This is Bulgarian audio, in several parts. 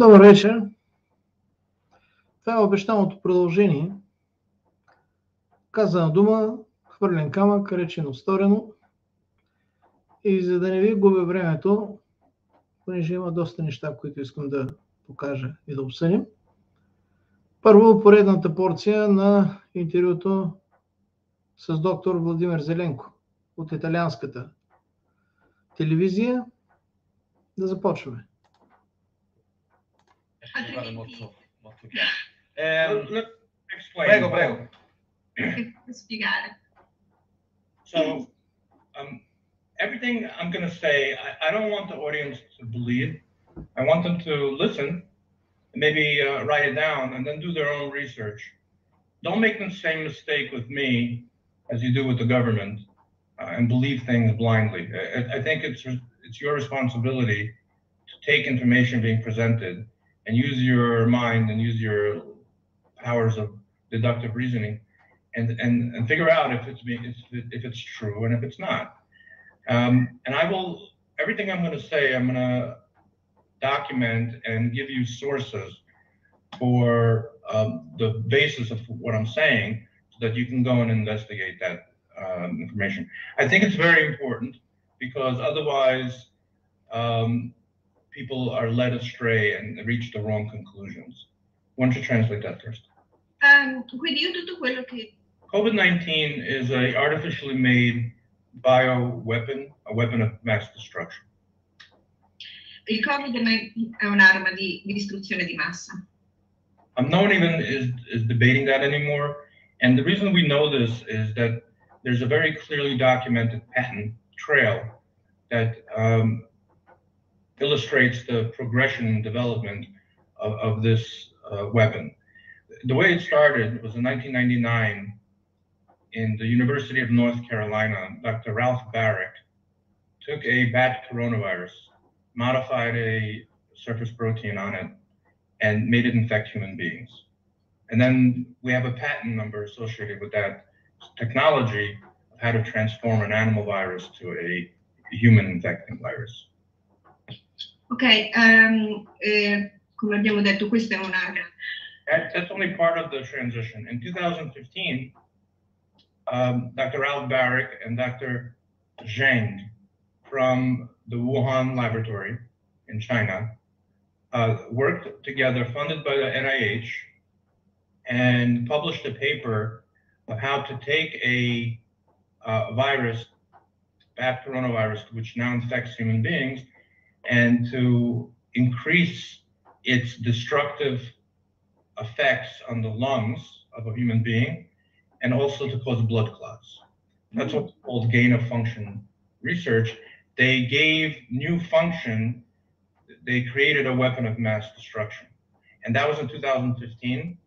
Добър вечер. Това е обещаното продължение. Казана дума, хвърлен камък, речено сторено. И за да не ви губя времето, понеже има доста неща, които искам да покажа и да обсъдим. Първо, поредната порция на интервюто с доктор Владимир Зеленко от италианската телевизия. Да започваме. Prego, prego. So, everything I'm going to say, I don't want the audience to believe. I want them to listen, maybe write it down, and then do their own research. Don't make the same mistake with me as you do with the government and believe things blindly. I think it's your responsibility to take information being presented and use your mind and use your powers of deductive reasoning and figure out if it's true and if it's not. And everything I'm going to say, I'm going to document and give you sources for the basis of what I'm saying so that you can go and investigate that information. I think it's very important because otherwise people are led astray and reach the wrong conclusions. Why don't you translate that first? Quindi io tutto quello che... COVID-19 is an artificially made bioweapon, a weapon of mass destruction. Il Covid è un'arma di distruzione di massa. No one even is debating that anymore. And the reason we know this is that there's a very clearly documented patent trail that illustrates the progression and development of this weapon. The way it started was in 1999 in the University of North Carolina. Dr. Ralph Barrick took a bat coronavirus, modified a surface protein on it, and made it infect human beings. And then we have a patent number associated with that technology of how to transform an animal virus to a human infecting virus. Ok, come abbiamo detto, questa è una... That's only part of the transition. In 2015, Dr. Ralph Barrick and Dr. Zheng from the Wuhan laboratory in China worked together, funded by the NIH, and published a paper of how to take a virus, bat coronavirus, which now infects human beings, and to increase its destructive effects on the lungs of a human being, and also to cause blood clots. That's what's called gain of function research. They gave new function, they created a weapon of mass destruction. And that was in 2015.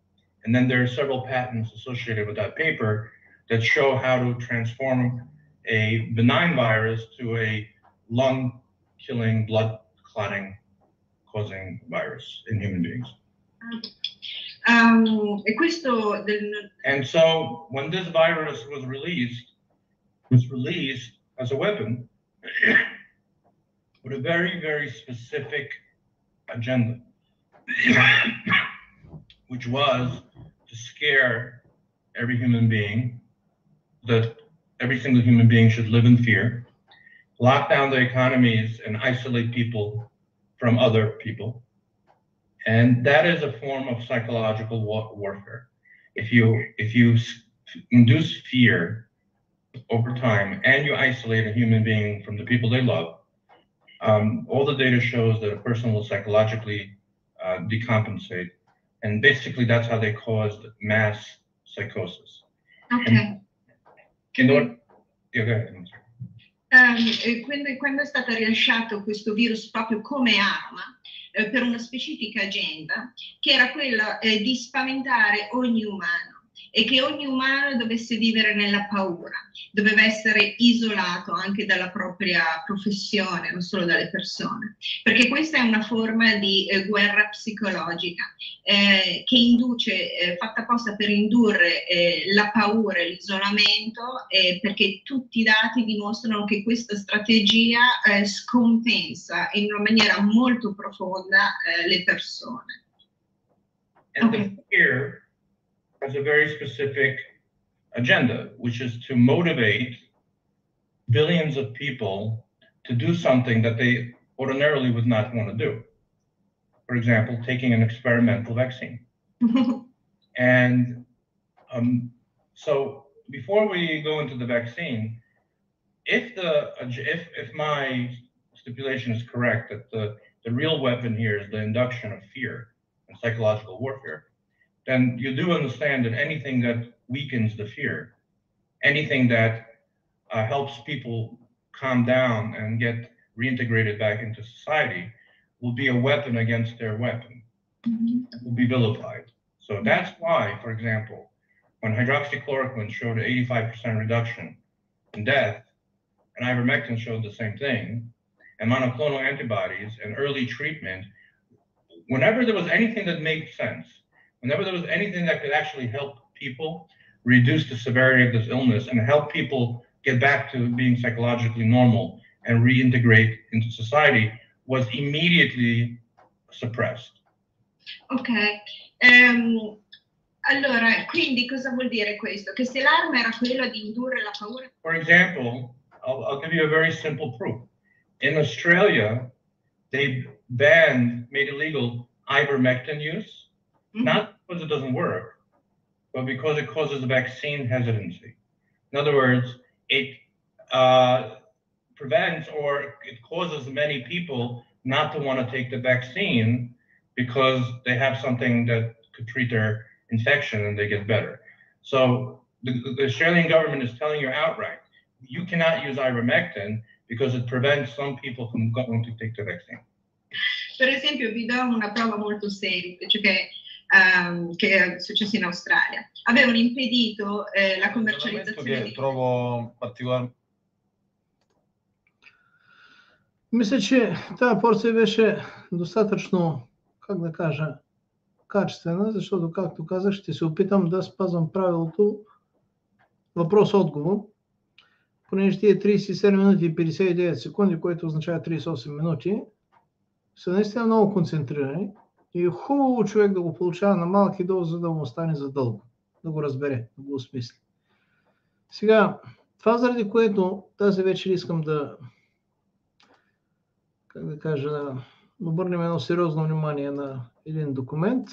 And then there are several patents associated with that paper that show how to transform a benign virus to a lung-killing, blood-clotting-causing virus in human beings. And so when this virus was released as a weapon with a very, very specific agenda, which was to scare every human being, that every single human being should live in fear, lock down the economies and isolate people from other people. And that is a form of psychological warfare. If you induce fear over time and you isolate a human being from the people they love, all the data shows that a person will psychologically decompensate. And basically that's how they caused mass psychosis. Okay. Yeah, go ahead. Quando è stato rilasciato questo virus proprio come arma per una specifica agenda, che era quella di spaventare ogni umano e che ogni umano dovesse vivere nella paura, doveva essere isolato anche dalla propria professione, non solo dalle persone, perché questa è una forma di guerra psicologica che induce, fatta apposta per indurre la paura e l'isolamento, perché tutti i dati dimostrano che questa strategia scompensa in una maniera molto profonda le persone. And the fear has a very specific agenda, which is to motivate billions of people to do something that they ordinarily would not want to do. For example, taking an experimental vaccine. And so before we go into the vaccine, if my stipulation is correct, that the real weapon here is the induction of fear and psychological warfare, then you do understand that anything that weakens the fear, anything that helps people calm down and get reintegrated back into society, will be a weapon against their weapon. It will be vilified. So that's why, for example, when hydroxychloroquine showed an 85% reduction in death, and ivermectin showed the same thing, and monoclonal antibodies and early treatment, whenever there was anything that made sense, whenever there was anything that could actually help people reduce the severity of this illness and help people get back to being psychologically normal and reintegrate into society, was immediately suppressed. Ok, allora, quindi cosa vuol dire questo? Che se l'arma era quella di indurre la paura? For example, I'll give you a very simple proof. In Australia, they made illegal ivermectin use, not because it doesn't work, but because it causes vaccine hesitancy. In other words, it prevents or it causes many people not to want to take the vaccine because they have something that could treat their infection and they get better. So the Australian government is telling you outright, you cannot use ivermectin because it prevents some people from going to take the vaccine. Per esempio, vi do una prova molto semplice che è successo in Australia. Avevano impedito la commercializzazione che trovo particolare. Мисля, че тази порция беше достатъчно, как да кажа, качествена, защото, както казах, ще се опитам да спазвам правилото въпрос-отговор. Понеже тия 37 минути и 59 секунди, което означава 38 минути, са наистина много концентрирани и е хубаво човек да го получава на малки дози, за да му остане задълго, да го разбере, да го осмисли. Сега, това заради което тази вечер искам да, как да кажа, да обърнем едно сериозно внимание на един документ,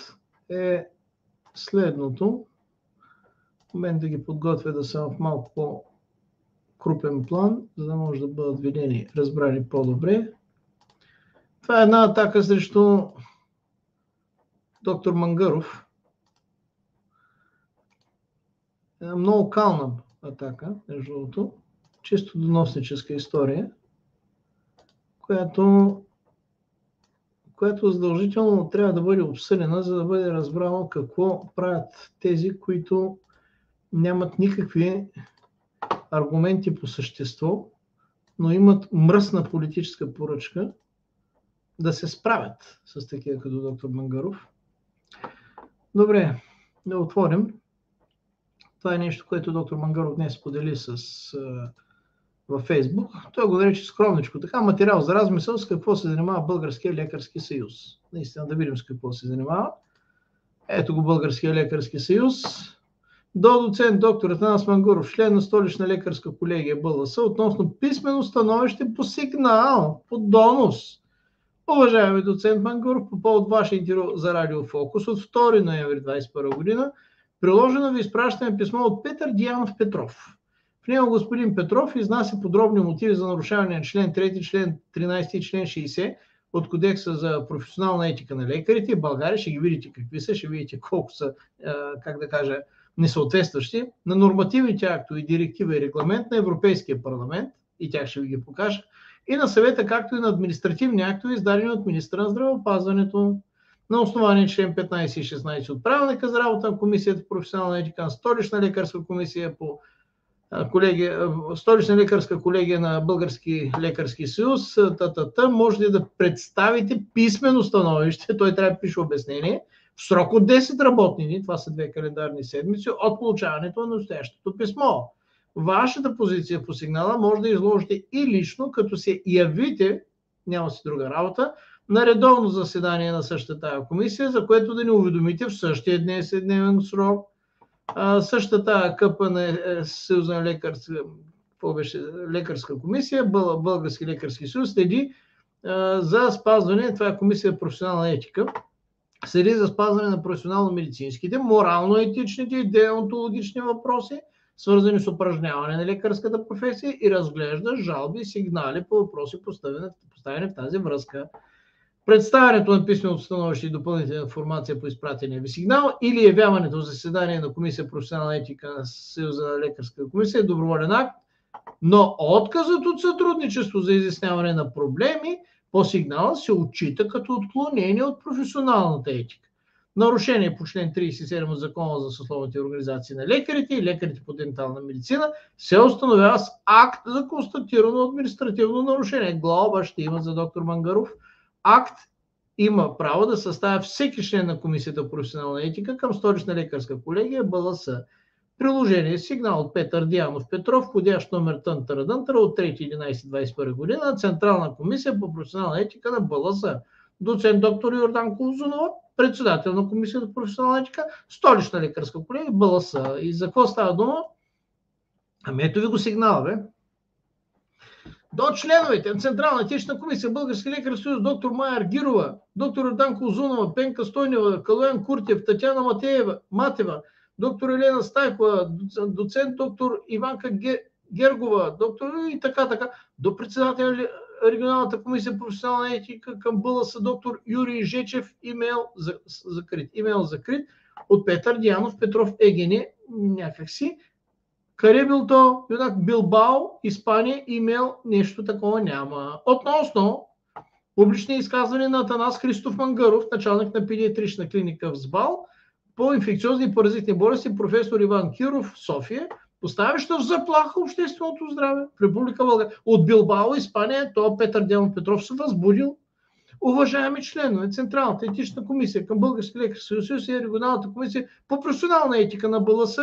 е следното. В момент да ги подготвя да са в малко по-крупен план, за да може да бъдат видени, разбрани по-добре. Това е една атака срещу доктор Мангаров. Една много кална атака, между другото, чисто доносническа история, която задължително трябва да бъде обсъдена, за да бъде разбрано какво правят тези, които нямат никакви аргументи по същество, но имат мръсна политическа поръчка да се справят с такива като доктор Мангаров. Добре, да отворим. Това е нещо, което доктор Мангаров днес сподели във Фейсбук. Той го нарече скромничко. Така, материал за размисъл с какво се занимава Българския лекарски съюз. Наистина да видим с какво се занимава. Ето го Българския лекарски съюз. До доцент доктор Атанас Мангаров, член на Столична лекарска колегия БЛС, относно писмено становище по сигнал, по донос. Уважаеми доцент Мангаров, по повод ваше интервю за Радио Фокус от 2 ноември 2021 година, приложено ви изпращане писмо от Петър Диянов Петров. В него господин Петров изнася подробни мотиви за нарушаване на член 3, член 13 и член 60 от Кодекса за професионална етика на лекарите. В България ще ги видите какви са, ще видите колко са, как да кажа, несъответстващи на нормативните актове и директива и регламент на Европейския парламент, и тях ще ви ги покажа, и на съвета, както и на административни актове, издадени от министра на здравеопазването. на основание член 15 и 16 от правилника за работа на Комисията по професионална етика, на Столична лекарска комисия по Столична лекарска колегия на Български лекарски съюз, може ли да представите писмено становище, той трябва да пише обяснение, в срок от 10 работни дни, това са 2 календарни седмици, от получаването на настоящото писмо. Вашата позиция по сигнала може да изложите и лично, като се явите, няма си друга работа, на редовно заседание на същата тази комисия, за което да ни уведомите в същия 10-дневен срок. Същата КП на Съюзна лекарска комисия, Български лекарски съюз, следи за спазване, това е комисия професионална етика, следи за спазване на професионално-медицинските, морално-етичните и деонтологични въпроси, свързани с упражняване на лекарската професия и разглежда жалби и сигнали по въпроси, поставени в тази връзка. Представянето на писменото становище и допълнителна информация по изпратения ви сигнал или явяването в заседание на Комисия професионална етика на Съюза на лекарска комисия е доброволен акт, но отказът от сътрудничество за изясняване на проблеми по сигнала се отчита като отклонение от професионалната етика. Нарушение по член 37 от Закона за съсловните организации на лекарите и лекарите по дентална медицина се установява с акт за констатирано административно нарушение. Глоба ще има за доктор Мангаров. Акт има право да съставя всеки член на Комисията по професионална етика към Столична лекарска колегия БЛС. Приложение сигнал от Петър Дианов Петров, входящ номер Тънтара от 3.11.21 година на Централна комисия по професионална етика на БЛС. Доцент доктор Йорданка Узунова, председател на Комисията по професионална етика, Столична лекарска колегия БЛС. И за какво става дума? Ами ето ви го сигнала, бе. До членовете на Централна етична комисия, Български лекарски съюз, доктор Майя Аргирова, доктор Йорданка Узунова, Пенка Стойнева, Калоян Куртев, Татяна Матева, доктор Елена Стайкова, доцент доктор Иванка Гергова, доктор и така, до председателя на регионалната комисия по професионална етика към БЛС доктор Юрий Жечев, имейл закрит от Петър Дианов Петров ЕГН, някакси. Къде бил то? Билбао, Испания, имейл, нещо такова няма. Относно публични изказвания на Атанас Христов Мангаров, началник на педиатрична клиника в СБАЛ, по инфекциозни и паразитни болести, професор Иван Киров, София, поставяща в заплаха общественото здраве в Република България. От Билбао, Испания, то Петър Дианов Петров се възбудил. Уважаеми членове, Централната етична комисия към Български лекарски съюз и регионалната комисия по професионална етика на БЛС,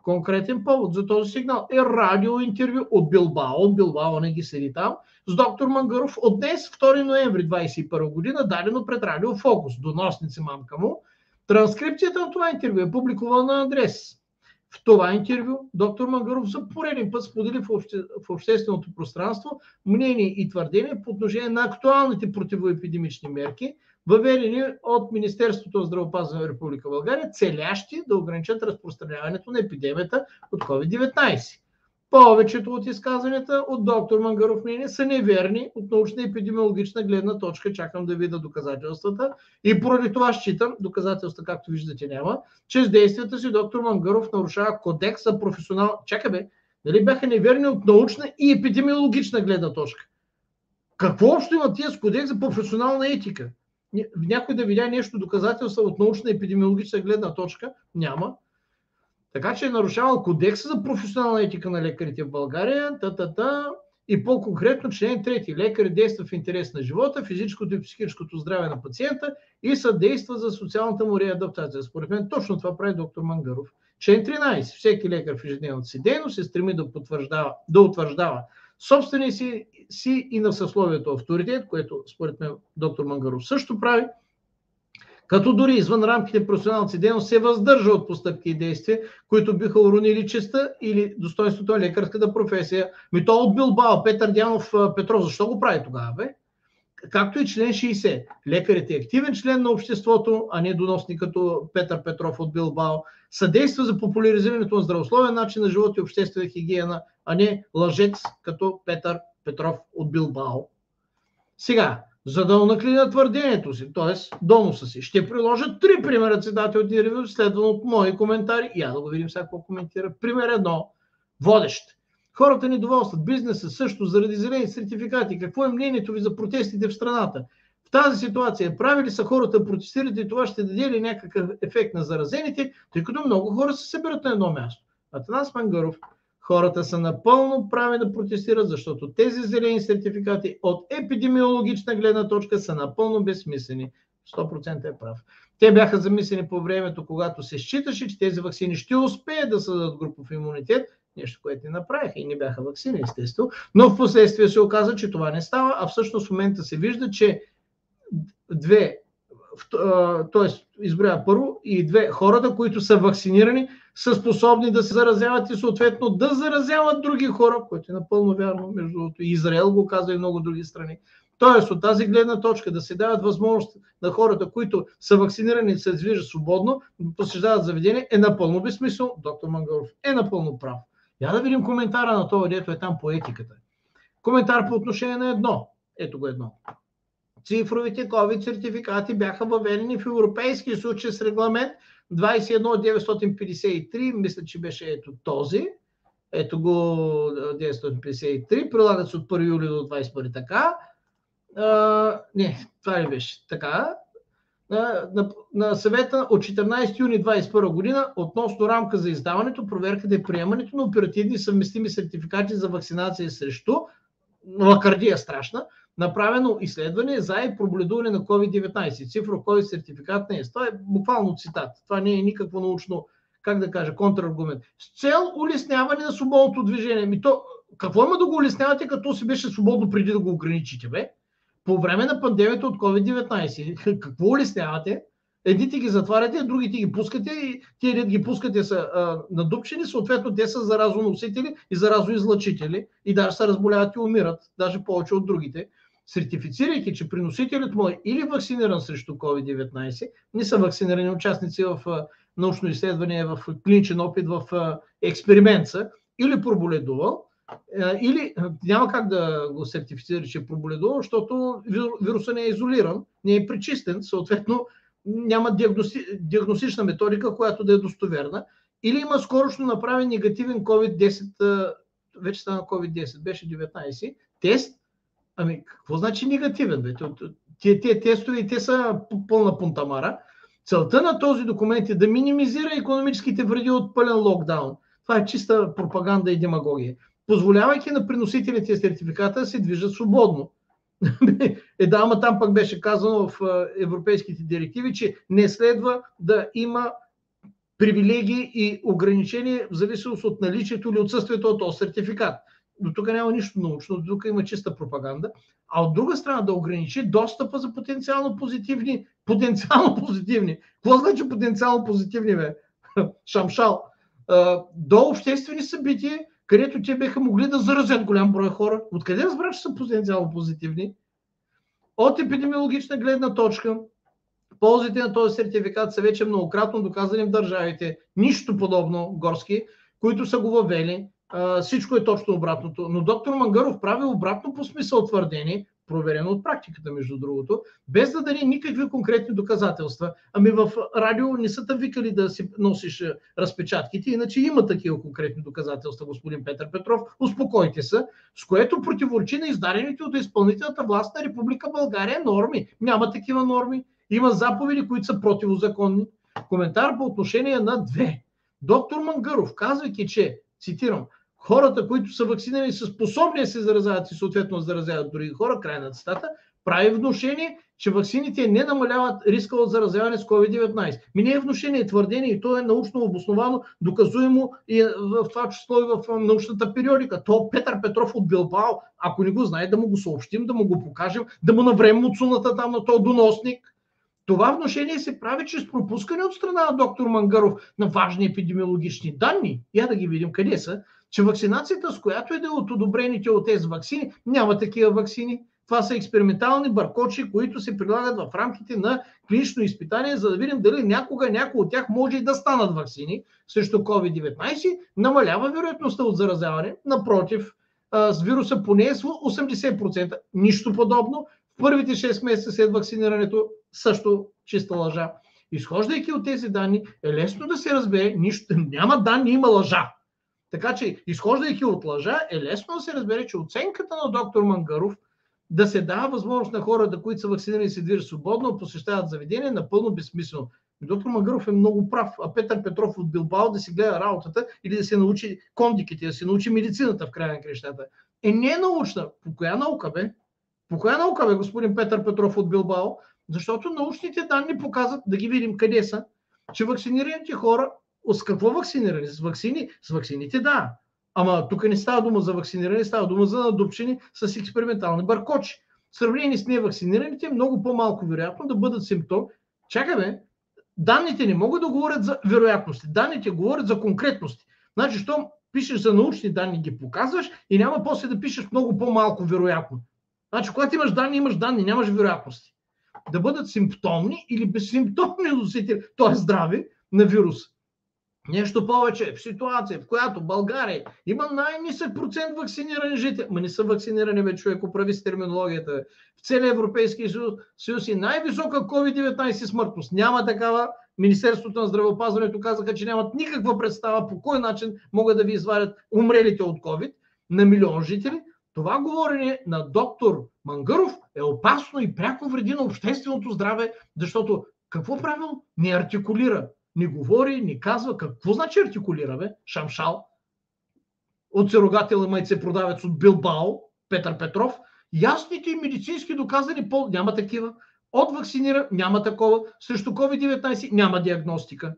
конкретен повод за този сигнал е радиоинтервю от Билбао не ги седи там, с доктор Мангаров от днес, 2 ноември 2021 година, дадено пред Радио Фокус, доносници мамка му. Транскрипцията на това интервю е публикувана на адрес. В това интервю доктор Мангаров за пореден път сподели в общественото пространство мнение и твърдение по отношение на актуалните противоепидемични мерки, въведени от Министерството на здравеопазване на Република България, целящи да ограничат разпространяването на епидемията от COVID-19. Повечето от изказванията от доктор Мангаров мнение са неверни от научна епидемиологична гледна точка, чакам да видя доказателствата и поради това считам, доказателства както виждате няма, че с действията си доктор Мангаров нарушава кодекс за професионал. Чакай бе, дали бяха неверни от научна и епидемиологична гледна точка? Какво общо има тия с кодекс за професионална етика? Някой да видя нещо доказателства от научна епидемиологична гледна точка? Няма. Така че е нарушавал кодекса за професионална етика на лекарите в България, и по-конкретно член 3. Лекари действа в интерес на живота, физическото и психическото здраве на пациента и съдейства за социалната му реадаптация. Според мен точно това прави доктор Мангаров. Член 13. Всеки лекар в ежедневната си дейност се стреми да утвърждава собствения си и на съсловието авторитет, което според мен доктор Мангаров също прави, като дори извън рамките на професионалната си дейност се въздържа от постъпки и действия, които биха уронили честта или достоинството на лекарската професия. То от Билбао, Петър Дианов Петров, защо го прави тогава, бе? Както и член 60. Лекарят е активен член на обществото, а не доносник като Петър Петров от Билбао. Съдейства за популяризирането на здравословен начин на живота и обществена хигиена, а не лъжец като Петър Петров от Билбао. Сега, за да унаклина твърдението си, т.е. доноса си, ще приложа 3 примера цитати от интервю, следвано от мои коментари. Я да го видим сега какво коментира. Пример 1. Водещ. Хората недоволстват, бизнеса също заради зелени сертификати. Какво е мнението ви за протестите в страната? В тази ситуация прави ли са хората протестират и това ще даде ли някакъв ефект на заразените, тъй като много хора се събират на едно място. Атанас Мангаров, хората са напълно прави да протестират, защото тези зелени сертификати от епидемиологична гледна точка са напълно безсмислени. 100% е прав. Те бяха замислени по времето, когато се считаше, че тези ваксини ще успеят да създадат групов имунитет, нещо, което не направиха и не бяха ваксини, естествено, но в последствие се оказа, че това не става, а всъщност в момента се вижда, че т.е. изброя първо и две, хората, които са вакцинирани, са способни да се заразяват и съответно да заразяват други хора, което е напълно вярно, между другото. Израел го казва и много други страни. Тоест от тази гледна точка да се дават възможност на хората, които са вакцинирани и се движат свободно, да посещават заведение, е напълно безсмислено. Доктор Мангаров е напълно прав. Я да видим коментара на това, дето е там по етиката. Коментар по отношение на едно. Ето го едно. Цифровите COVID сертификати бяха въведени в Европейския случай с регламент 21953, мисля, че беше ето този. Ето го 953, прилагат се от 1 юли до 21 така. Не, това ли беше така? На съвета от 14 юни 2021 година относно рамка за издаването, проверката и приемането на оперативни съвместими сертификати за вакцинация срещу лакардия страшна, направено изследване за и пробледуване на COVID-19. Цифров COVID сертификат не е. Това е буквално цитат. Това не е никакво научно, как да кажа, контраргумент. С цел улесняване на свободното движение. Какво има да го улеснявате, като си беше свободно преди да го ограничите, бе? По време на пандемията от COVID-19. Какво улеснявате? Едните ги затваряте, другите ги пускате и тия ги пускате са надупчени, съответно те са заразоносители и заразоизлъчители и даже се разболяват и умират, даже повече от другите. Сертифицирайки, че приносителят му е или вакциниран срещу COVID-19, не са вакцинирани участници в научно изследване, в клиничен опит, в експеримент са, или проболедувал, или няма как да го сертифицира, че е проболедувал, защото вирусът не е изолиран, не е пречистен, съответно няма диагностична методика, която да е достоверна, или има скорошно направен негативен COVID-10, вече стана COVID-10, беше 19, тест. Ами, какво значи негативен? Бе? Тия тестове и те са пълна пунтамара. Целта на този документ е да минимизира икономическите вреди от пълен локдаун. Това е чиста пропаганда и демагогия. Позволявайки на приносителите сертификата да се движат свободно. Да, ама там пък беше казано в европейските директиви, че не следва да има привилегии и ограничения в зависимост от наличието или отсъствието от този сертификат. До тук няма нищо научно, до тук има чиста пропаганда. А от друга страна да ограничи достъпа за потенциално позитивни. Какво значи потенциално позитивни, бе? Шамшал. До обществени събития, където те биха могли да заразят голям брой хора. Откъде разбрах, че са потенциално позитивни? От епидемиологична гледна точка, ползите на този сертификат са вече многократно доказани в държавите. Нищо подобно, горски, които са го въвели. Всичко е точно обратното. Но доктор Мангаров прави обратно по смисъл твърдение, проверено от практиката, между другото, без да даде никакви конкретни доказателства. Ами в радио не са те викали да си носиш разпечатките, иначе има такива конкретни доказателства, господин Петър Петров. Успокойте се, с което противоречи на издадените от изпълнителната власт на Република България норми. Няма такива норми. Има заповеди, които са противозаконни. Коментар по отношение на две. Доктор Мангаров, казвайки, че, цитирам, хората, които са вакцинирани, са способни да се заразяват и съответно заразяват други хора, край на цитата, прави внушение, че ваксините не намаляват риска от заразяване с COVID-19. Не е внушение, е твърдение и то е научно обосновано, доказуемо и в това число и в научната периодика. То Петър Петров от Билбао, ако не го знае, да му го съобщим, да му го покажем, да му навремем от суната там на този доносник. Това внушение се прави чрез пропускане от страна на доктор Мангаров на важни епидемиологични данни. Я да ги видим къде са. Че вакцинацията, с която е от одобрените от тези вакцини, няма такива вакцини. Това са експериментални баркочи, които се прилагат в рамките на клинично изпитание, за да видим дали някога някои от тях може и да станат вакцини срещу COVID-19, намалява вероятността от заразяване. Напротив, с вируса поне с 80%. Нищо подобно. В първите 6 месеца след вакцинирането също чиста лъжа. Изхождайки от тези данни, е лесно да се разбере, няма данни, има лъжа. Така че, изхождайки от лъжа, е лесно да се разбере, че оценката на доктор Мангаров да се дава възможност на хората, които са вакцинирани, се движат свободно, посещават заведения, напълно безсмислено. Доктор Мангаров е много прав, а Петър Петров от Билбао да си гледа работата или да се научи кондиките, да се научи медицината в края на крещата. Не е научна. По коя наука, бе? По коя наука, бе, господин Петър Петров от Билбао? Защото научните данни показват, да ги видим къде са, че вакцинираните хора, с какво вакцинирани? С вакцини? С вакцините, да. Ама тук не става дума за вакциниране, става дума за надупчени с експериментални баркочи. В сравнение с невакцинираните е много по-малко вероятно да бъдат симптоми. Чакай, бе, данните не могат да говорят за вероятности, данните говорят за конкретности. Значи, щом пишеш за научни данни, ги показваш и няма после да пишеш много по-малко вероятно. Значи, когато имаш данни, нямаш вероятности. Да бъдат симптомни или безсимптомни носители, т.е. здрави на вирус. Нещо повече, в ситуация, в която България има най-нисък процент вакцинирани жители, не са вакцинирани, бе, човек, оправи с терминологията, в целия Европейски съюз и най-висока COVID-19 смъртност. Няма такава. Министерството на здравеопазването казаха, че нямат никаква представа по кой начин могат да ви извадят умрелите от COVID на милион жители. Това говорене на доктор Мангаров е опасно и пряко вреди на общественото здраве, защото какво правило? Не артикулира, не говори, не казва. Какво значи артикулира, бе? Шамшал. От серогател и майцепродавец от Билбао, Петър Петров. Ясните и медицински доказани пол няма такива. От вакцинира няма такова. Срещу COVID-19 няма диагностика.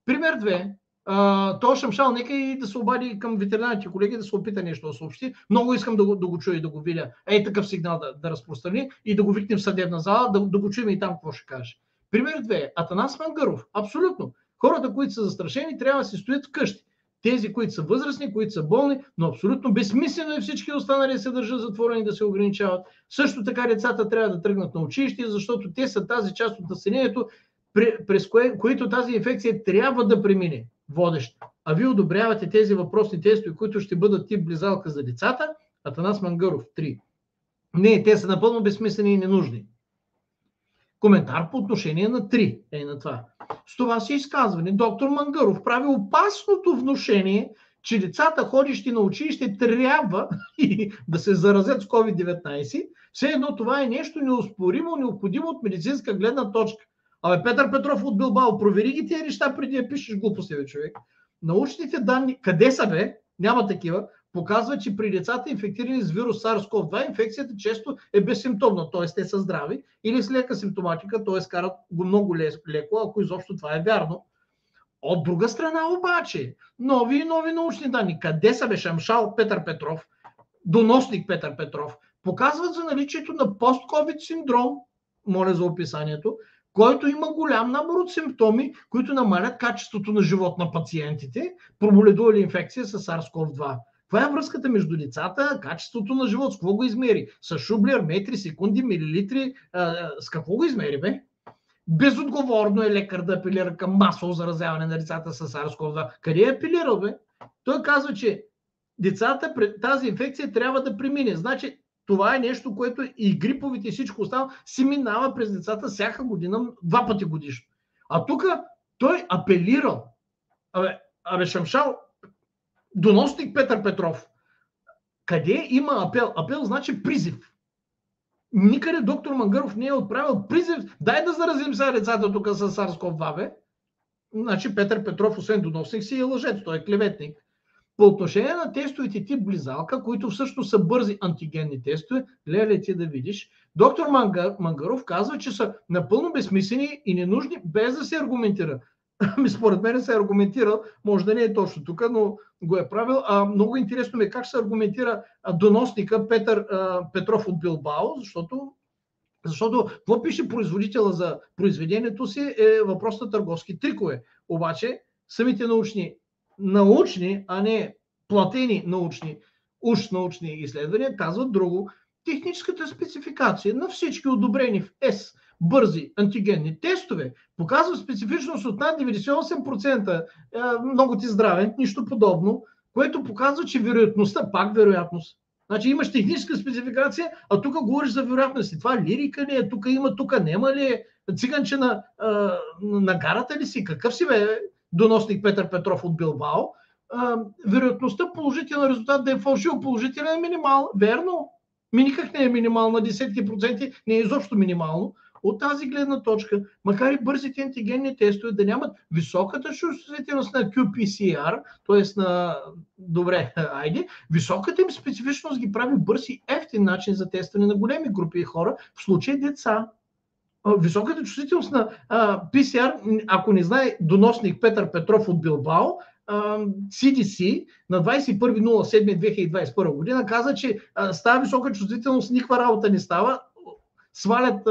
Пример 2. То Шамшал, нека и да се обади към ветеринарните колеги, да се опита нещо да съобщи. Много искам да го чуя и да го видя. Такъв сигнал да разпространи и да го викнем в съдебна зала, да го чуем и там какво ще каже. Пример 2. Атанас Мангаров. Абсолютно. Хората, които са застрашени, трябва да се стоят вкъщи. Тези, които са възрастни, които са болни, но абсолютно безсмислено е всички останали да се държат затворени, да се ограничават. Също така децата трябва да тръгнат на училище, защото те са тази част от населението, през които тази инфекция трябва да премине водещ. А вие одобрявате тези въпросни тестове, които ще бъдат тип близалка за децата. Атанас Мангаров 3. Не, те са напълно безсмислени и ненужни. Коментар по отношение на 3. На това. С това си изказване доктор Мангаров прави опасното внушение, че децата, ходещи на училище, трябва да се заразят с COVID-19. Все едно това е нещо неоспоримо, необходимо от медицинска гледна точка. Абе, Петър Петров от Билбао, провери ги тези неща преди да пишеш глупости, бе, човек. Научните данни, къде са, бе? Няма такива. Показва, че при децата, инфектирани с вирус SARS-CoV-2, инфекцията често е безсимптомна, т.е. те са здрави, или с лека симптоматика, т.е. карат го много леко, ако изобщо това е вярно. От друга страна обаче, нови научни данни, къде са, бе, Шамшал Петър Петров, доносник Петър Петров, показват за наличието на пост-ковид синдром, моля за описанието, който има голям набор от симптоми, които намалят качеството на живот на пациентите, проболедували инфекция с SARS-CoV-2. Каква е връзката между децата, качеството на живот, с какво го измери? С шублер, метри, секунди, милилитри, с какво го измери, бе? Безотговорно е лекар да апелира към масово заразяване на децата с SARS-CoV-2. Къде е апелирал, бе? Той казва, че децата пред тази инфекция трябва да премине. Значи, това е нещо, което и гриповите и всичко останало си минава през децата всяка година, 2 пъти годишно. А тук той апелирал. Абе, Шамшал, доносник Петър Петров. Къде има апел? Апел значи призив. Никъде доктор Мангаров не е отправил призив. Дай да заразим сега децата тук с SARS-CoV-2, бе. Значи Петър Петров, освен доносник, си е лъжец, той е клеветник. По отношение на тестовете тип близалка, които всъщност са бързи антигенни тестове, гледай ти да видиш, доктор Мангаров казва, че са напълно безсмислени и ненужни, без да се аргументира. Според мен се е аргументирал, може да не е точно тук, но го е правил. Много интересно ми е как се аргументира доносника Петър Петров от Билбао, защото какво пише производителя за произведението си е въпрос на търговски трикове. Обаче самите научни, а не платени научни изследвания казват друго. Техническата спецификация на всички одобрени в ЕС бързи антигенни тестове показва специфичност от над 98%, много ти здраве, нищо подобно, което показва, че вероятността, пак вероятност. Значи имаш техническа спецификация, а тук говориш за вероятности. Това лирика ли е? Тук има, тук нема ли е? Циганче на гарата ли си? Какъв си, бе, доносник Петър Петров от Билбао? Вероятността положителен резултат да е фалшиво положителен е минимал. Верно? Никак не е минимално, десетки проценти не е изобщо минимално. От тази гледна точка, макар и бързите антигенни тестове да нямат високата чувствителност на qPCR, т.е. на високата им специфичност ги прави бърз и ефтин начин за тестване на големи групи хора, в случай деца. Високата чувствителност на PCR, ако не знае доносник Петър Петров от Билбао, CDC на 21.07.2021 година каза, че с тази висока чувствителност никаква работа не става, свалят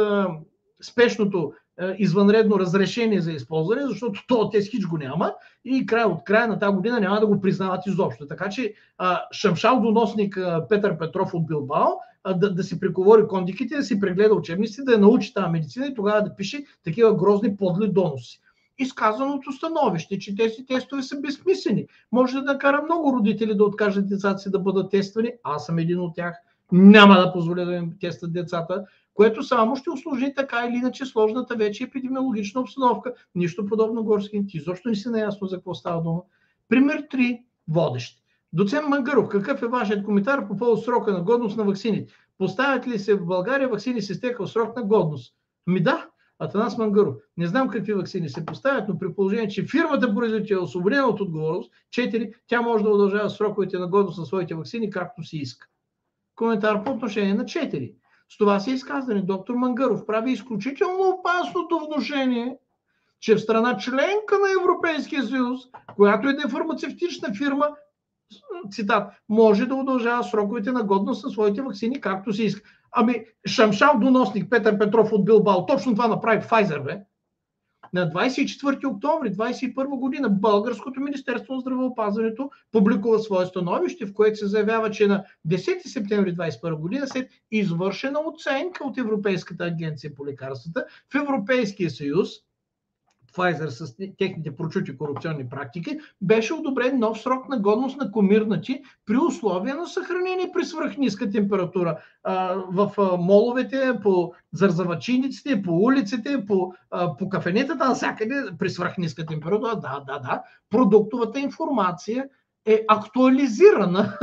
спешното извънредно разрешение за използване, защото този тест хич го няма и от края на тази година няма да го признават изобщо. Така че шамшал доносник Петър Петров от Билбао да си приговори кондиките, да си прегледа учебници, да я научи тази медицина и тогава да пише такива грозни подли доноси. Изказаното становище, че тези тестове са безсмислени. Може да накара много родители да откажат децата си да бъдат тествани. Аз съм един от тях. Няма да позволя да им тестват децата, което само ще усложни така или иначе сложната вече епидемиологична обстановка. Нищо подобно, Горски. Ти изобщо не си наясно за какво става дума. Пример 3. Водещ. Доцент Мангаров, какъв е вашият коментар по повод срока на годност на ваксините? Поставят ли се в България ваксини с изтекъл срок на годност? Да. Атанас Мангаров. Не знам какви ваксини се поставят, но при положение, че фирмата производител е освободена от отговорност, 4, тя може да удължава сроковете на годност на своите ваксини както си иска. Коментар по отношение на 4. С това си изказване доктор Мангаров прави изключително опасното внушение, че в страна членка на Европейския съюз, която е фармацевтична фирма, цитат, може да удължава сроковете на годност на своите ваксини както си иска. Шамшал доносник Петър Петров от Билбао точно това направи Pfizer, бе. На 24 октомври 2021 година Българското Министерство на здравеопазването публикува свое становище, в което се заявява, че на 10 септември 2021 година след извършена оценка от Европейската агенция по лекарствата в Европейския съюз, Pfizer с техните прочути корупционни практики, беше одобрен нов срок на годност на комирнати при условия на съхранение при свръхниска температура в моловете, по зарзавачиниците, по улиците, по кафенетата, навсякъде при свръхниска температура. Да. Продуктовата информация е актуализирана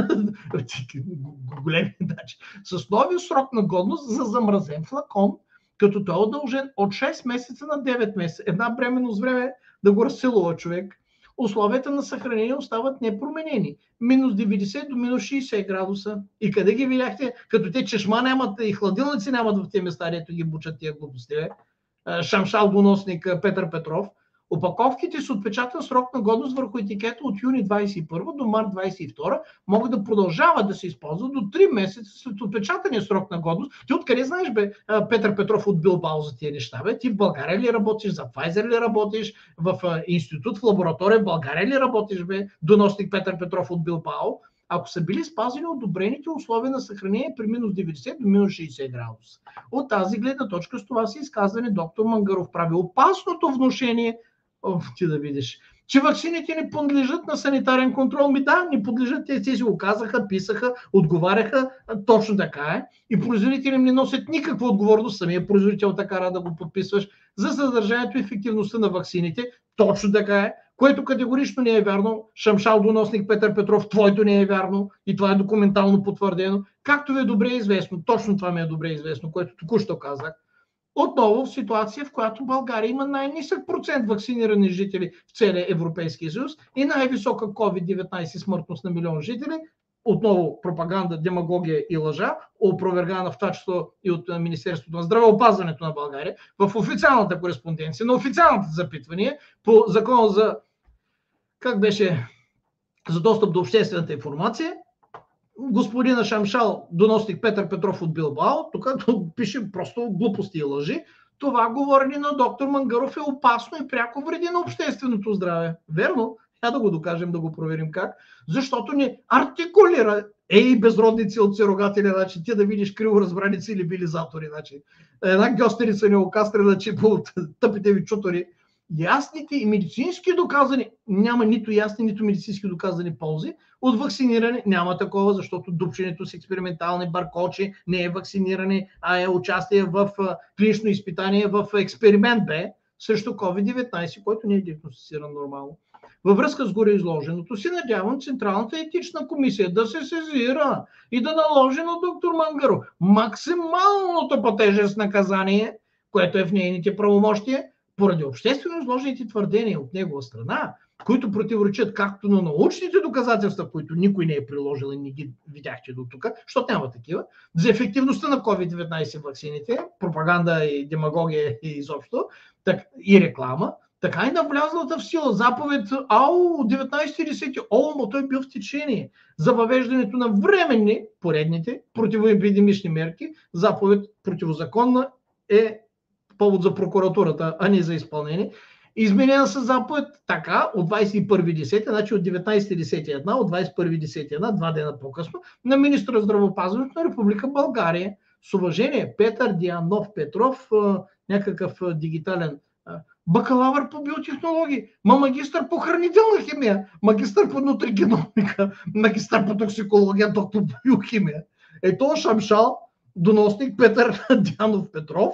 с нови срок на годност за замразен флакон, като той е удължен от 6 месеца на 9 месеца. Една бременност време да го разцелува човек. Условията на съхранение остават непроменени. Минус 90 до минус 60 градуса. И къде ги видяхте? Като те чешма нямат и хладилници нямат в тези места, дето ги бучат тия глупости. Шамшал доносник Петър Петров. Опаковките с отпечатан срок на годност върху етикета от юни 21 до март 22 могат да продължават да се използват до 3 месеца след отпечатания срок на годност. Ти откъде знаеш, бе, Петър Петров от Билбао за тия неща, бе? Ти в България ли работиш, за Pfizer ли работиш, в институт, в лаборатория в България ли работиш, бе, доносник Петър Петров от Билбао? Ако са били спазени одобрените условия на съхранение при минус 90 до минус 60 градуса. От тази гледна точка с това си изказване доктор Мангаров прави опасното внушение, ти да видиш, че ваксините не подлежат на санитарен контрол. Да, не подлежат, те си го казаха, писаха, отговаряха, точно така е. И производители не носят никаква отговорност, самия производител така рада да го подписваш, за съдържанието и ефективността на ваксините, точно така е, което категорично не е вярно. Шамшал доносник Петър Петров, твоето не е вярно и това е документално потвърдено, както ви е добре известно, точно това ми е добре известно, което току-що казах. Отново в ситуация, в която България има най-нисък процент вакцинирани жители в целия Европейския съюз и най-висока COVID-19 смъртност на милион жители. Отново пропаганда, демагогия и лъжа, опровергана в това число и от Министерството на здравеопазването на България в официалната кореспонденция, на официалните запитвания по закона за, за достъп до обществената информация. Господина Шамшал, доносник Петър Петров от Билбао, тук пише просто глупости и лъжи. Това говорене на доктор Мангаров е опасно и пряко вреди на общественото здраве. Верно? Да го докажем, да го проверим как. Защото не артикулира безродници от сирогатели, значи ти да видиш криво разбрани цивилизатори. Значи. Една гьостерица не окастрена, че по тъпите ви чутори. Ясните и медицински доказани, няма нито ясни, нито медицински доказани ползи от вакциниране, няма такова, защото дупченето с експериментални баркочи не е вакциниране, а е участие в клинично изпитание в експеримент Б срещу COVID-19, който не е диагностициран нормално. във връзка с гореизложеното се надявам Централната етична комисия да се сезира и да наложи на доктор Мангаров максималното по тежест наказание, което е в нейните правомощия, поради обществено изложените твърдения от негова страна, които противоречат както на научните доказателства, които никой не е приложил и не ги видяхте до тук, защото няма такива, за ефективността на COVID-19 ваксините, пропаганда и демагогия и изобщо, и реклама, така и на влязлата в сила заповед АО 19.10. Но той е бил в течение за въвеждането на временни, поредните противоепидемични мерки. Заповед противозаконна е повод за прокуратурата, а не за изпълнение. Изменена с заповед така от 21.10, значи от 19.10 от 21.10, 2 дена по-късно, на министра здравеопазването на Република България. С уважение, Петър Дианов Петров, някакъв дигитален бакалавър по биотехнологии, магистър по хранителна химия, магистър по нутригеномика, магистър по токсикология, доктор по биохимия. Ето шамшал, доносник Петър Дианов Петров,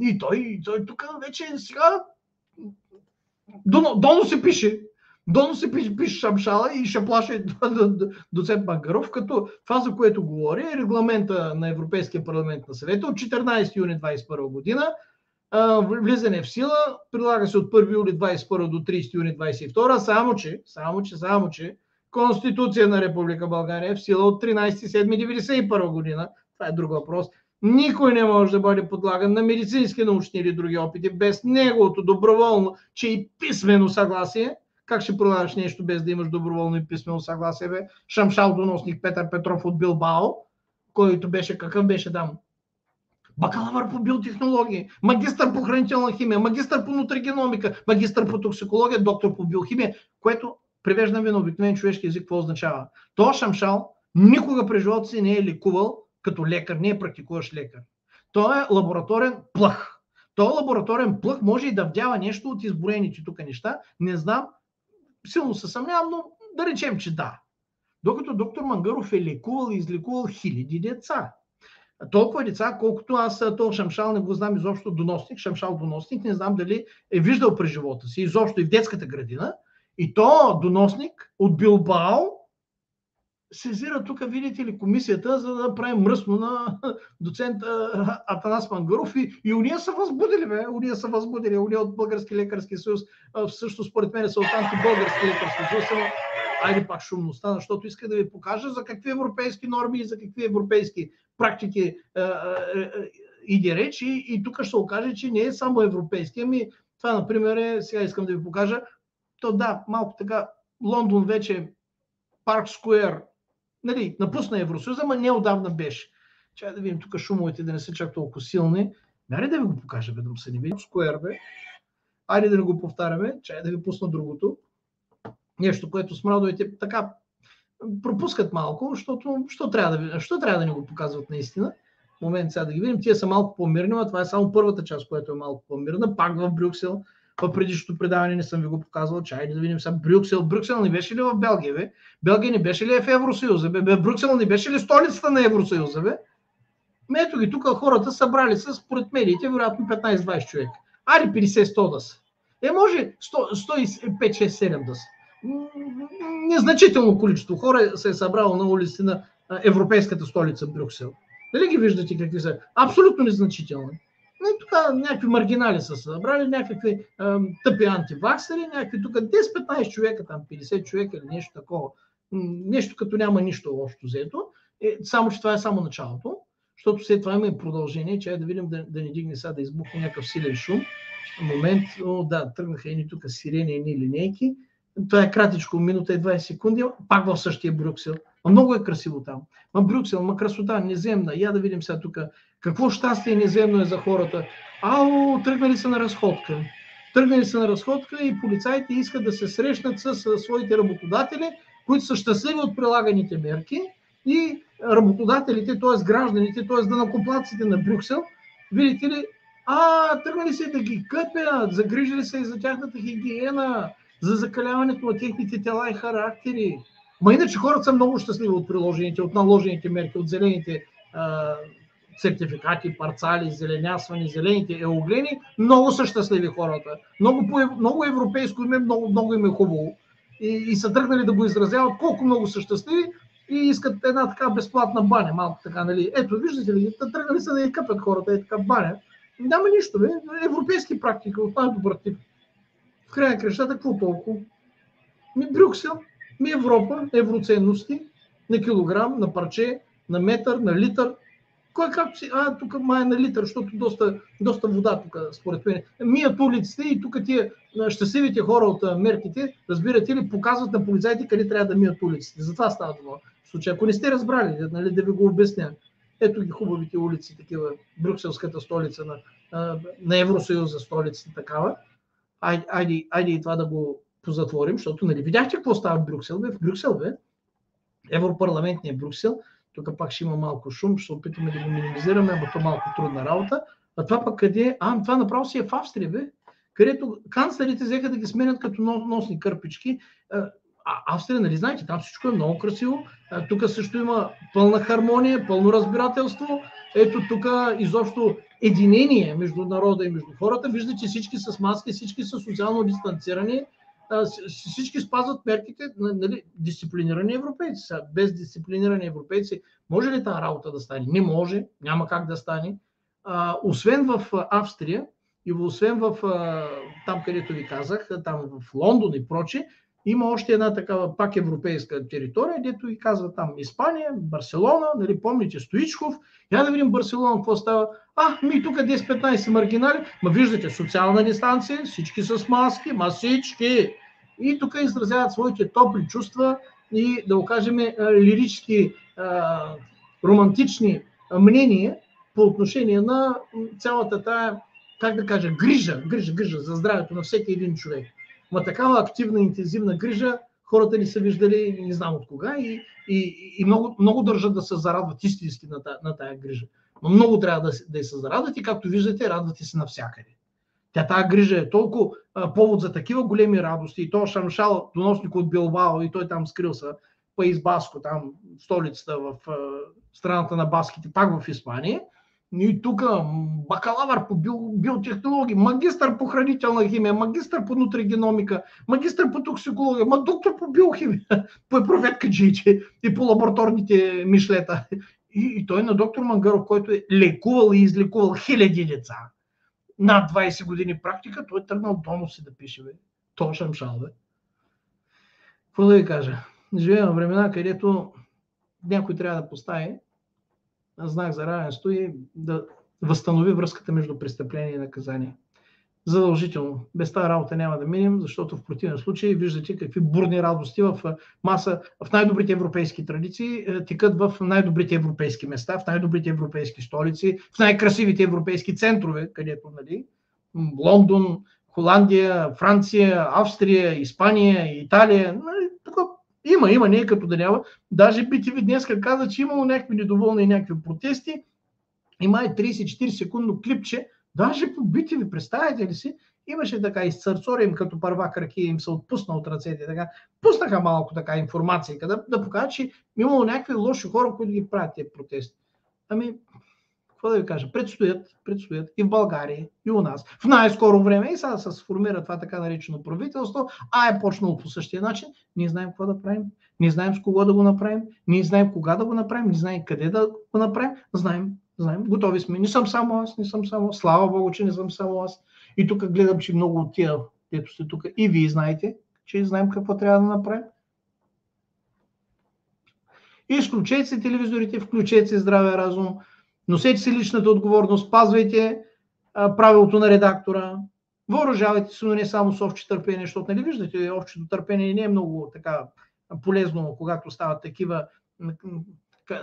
и той тук вече сега Доно се пише шамшала и ще плаше доцент Мангаров, като това, за което говори, е регламента на Европейския парламент на съвета от 14 юни 2021 година, влизане в сила, прилага се от 1 юли 2021 до 30 юни 2022, само че Конституция на Република България е в сила от 13.7.1991 година. Това е друг въпрос. Никой не може да бъде подлаган на медицински, научни или други опити без неговото доброволно, че и писмено съгласие. Как ще продаваш нещо без да имаш доброволно и писмено съгласие, бе? Шамшал доносник Петър Петров от Билбао, който беше, какъв беше там? Бакалавър по биотехнологии, магистър по хранителна химия, магистър по нутригеномика, магистър по токсикология, доктор по биохимия, което превеждаме на обикновен човешки език, какво означава? То шамшал никога през живота си не е лекувал като лекар, не е практикуващ лекар. Той е лабораторен плъх. Той лабораторен плъх може и да вдява нещо от изброените тук неща. Не знам, силно се съмнявам, но да речем, че да. Докато доктор Мангаров е лекувал и излекувал хиляди деца. Толкова деца, колкото аз този шамшал не го знам изобщо доносник, шамшал доносник, не знам дали е виждал през живота си, изобщо и в детската градина. И то доносник от Билбао сезира тук, видите ли, комисията, за да правим мръсно на доцент Атанас Мангаров и уния са възбудили, уния от Български лекарски съюз, също според мен са от антибългарски лекарски съюз, айде пак шумно стана, защото иска да ви покажа за какви европейски норми и за какви европейски практики иде реч и тук ще окаже, че не е само европейски, ами това, например, сега искам да ви покажа, то да, малко така, Лондон вече, Парк Скуер, нали, напусна Евросъюза, ама неотдавна беше. Чай да видим тук шумовете да не са чак толкова силни. Айде да ви го покажа, бе, да му се не видим. Скуер, бе. Айде да не го повтаряме. Чай да ви пусна другото. Нещо, което смрадовете така пропускат малко, защото трябва да ни го показват наистина. В момент сега да ги видим. Тия са малко по-мирни, но това е само първата част, която е малко по-мирна. Пак в Брюксел. В предишното предаване не съм ви го показвал. Чай да видим сега Брюксел. Брюксел не беше ли в Белгия, бе? Белгия не беше ли в Евросъюза, бе? Брюксел не беше ли столицата на Евросъюза, бе? Ето ги, тук хората събрали са, според медиите, вероятно 15-20 човека. Ари 50-100 да са. Може 105-6-7 да са. Незначително количество хора се е събрало на улиците на европейската столица Брюксел. Дали ги виждате какви са? Абсолютно незначителни. Тук някакви маргинали са събрали, някакви тъпи антиваксери, някакви тук 10-15 човека, там 50 човека или нещо такова. Нещо като няма нищо общо взето. Само, че това е само началото, защото след това има и продължение. Чай да видим да не дигне сега да избухне някакъв силен шум. Момент, да, тръгнаха едни тук сирени, едни линейки. Това е кратичко, минута и 20 секунди, пак в същия Брюксел. Много е красиво там. Брюксел, красота, неземна. Я да видим сега тук. Какво щастие неземно е за хората. Тръгнали са на разходка и полицаите искат да се срещнат с своите работодатели, които са щастливи от прилаганите мерки и работодателите, т.е. гражданите, т.е. данъкоплатците на Брюксел, видите ли, тръгнали се да ги къпят, загрижили се и за тяхната хигиена, за закаляването на техните тела и характери. Иначе хората са много щастливи от приложените, от наложените мерки, от зелените сертификати, парцали, зеленясвани, зелените еоглени. Много са щастливи хората. Много европейско име, много им е хубаво. и са тръгнали да го изразяват колко много са щастливи и искат една така безплатна баня, малко така, нали. Ето, виждате ли, тръгнали са да я къпят хората, е така баня. Няма нищо, бе. Европейски практики от най-добър тип. В края на крещата, какво толкова? Брюксел, Европа, евроценности на килограм, на парче, на метър, на литър. Кой както си, тук май е на литър, защото доста вода тук, според мен. Мият улиците и тук тия щастливите хора от мерките, разбирате ли, показват на полицайите къде трябва да мият улиците. За това става дума. В случай, ако не сте разбрали, нали, да ви го обясня. Ето ги хубавите улици, такива, брюкселската столица на Евросъюза, столица такава. Айде и това да го позатворим, защото нали видяхте какво става в Брюксел, бе? В Брюксел, бе. Европарламентния Брюксел. Тук пак ще има малко шум, ще се опитаме да го минимизираме, но то малко трудна работа. А това пък къде е? Това направо си е в Австрия, бе, където канцлерите взеха да ги сменят като носни кърпички. Австрия, нали знаете, там всичко е много красиво. Тук също има пълна хармония, пълно разбирателство. Ето тук изобщо единение между народа и между хората. Виждате, всички с маски, всички са социално дистанцирани. Всички спазват мерките, нали, дисциплинирани европейци са. Без дисциплинирани европейци може ли тази работа да стане? Не може, няма как да стане. Освен в Австрия и освен в там, където ви казах, там в Лондон и прочее, има още една такава пак европейска територия, дето ви казва там Испания, Барселона, нали, помните Стоичков. Я да видим Барселона какво става. Тук 10-15 маргинали, виждате социална дистанция, всички с маски, всички. И тук изразяват своите топли чувства и да го кажем лирически, романтични мнения по отношение на цялата тая, как да кажа, грижа за здравето на всеки един човек. Такава активна, интензивна грижа хората не са виждали не знам от кога и много държат да се зарадват истински на тая грижа. Но много трябва да я се зарадват и както виждате, радвате се навсякъде. Тая грижа е толкова повод за такива големи радости. И то Шамшал, доносник от Билбао, и той там скрил се, Паис Баско, там столицата в страната на баските, пак в Испания. И тук бакалавър по биотехнологии, магистър по хранителна химия, магистър по нутригеномика, магистър по токсикология, доктор по биохимия, по профеткаджиите и по лабораторните мишлета. И той на доктор Мангаров, който е лекувал и излекувал хиляди деца. Над 20 години практика, той е тръгнал доноси да пише, бе. То Шамшал, бе. Какво да ви кажа? Живеем във времена, където някой трябва да постави знак за равенство и да възстанови връзката между престъпление и наказание. Задължително. Без тази работа няма да минем, защото в противен случай виждате какви бурни радости в най-добрите европейски традиции текат в най-добрите европейски места, в най-добрите европейски столици, в най-красивите европейски центрове, където, нали, Лондон, Холандия, Франция, Австрия, Испания, Италия, нали, има, не е като да няма. Даже BTV днес каза, че имало някакви недоволни и някакви протести. Има 30-40 секундно клипче. Даже по BTV, представяте ли си, имаше така изцърцори им като първа кръки, им се отпусна от ръцете. Така. Пуснаха малко така информация, да покажат, че имало някакви лоши хора, които ги правят тези протести. Какво да ви кажа, предстоят и в България, и у нас. В най-скоро време и сега да се сформира това така наречено правителство, е почнало по същия начин. Ние знаем какво да правим, ние знаем с кого да го направим, ние знаем кога да го направим, ние знаем къде да го направим, знаем, готови сме. Не съм само аз, слава Богу, че не съм само аз. И тук гледам, че много от тия, дето сте тук, и вие знаете, че знаем какво трябва да направим. Изключете си телевизорите, включете си здравия разум, носете си личната отговорност, спазвайте правилото на редактора, въоръжавайте се, но не само с овче търпение, защото нали виждате, овчето търпение не е много така полезно, когато стават такива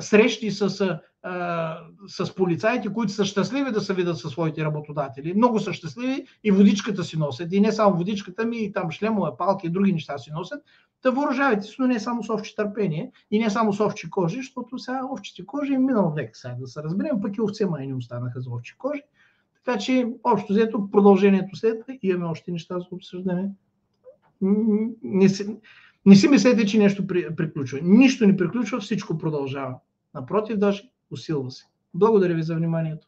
срещи с полицаите, които са щастливи да се видят със своите работодатели. Много са щастливи и водичката си носят. И не само водичката ми, и там шлемове, палки и други неща си носят. Да въоръжавайте се, но не само с овче търпение и не само с овче кожи, защото сега овчите кожи е минал век, сега да се разберем, пък и овце май не останаха за овче кожи. Така че, общо взето, продължението следва и имаме още неща за обсъждане. Не си мислете, че нещо приключва. Нищо не приключва, всичко продължава. Напротив, даже усилва се. Благодаря ви за вниманието.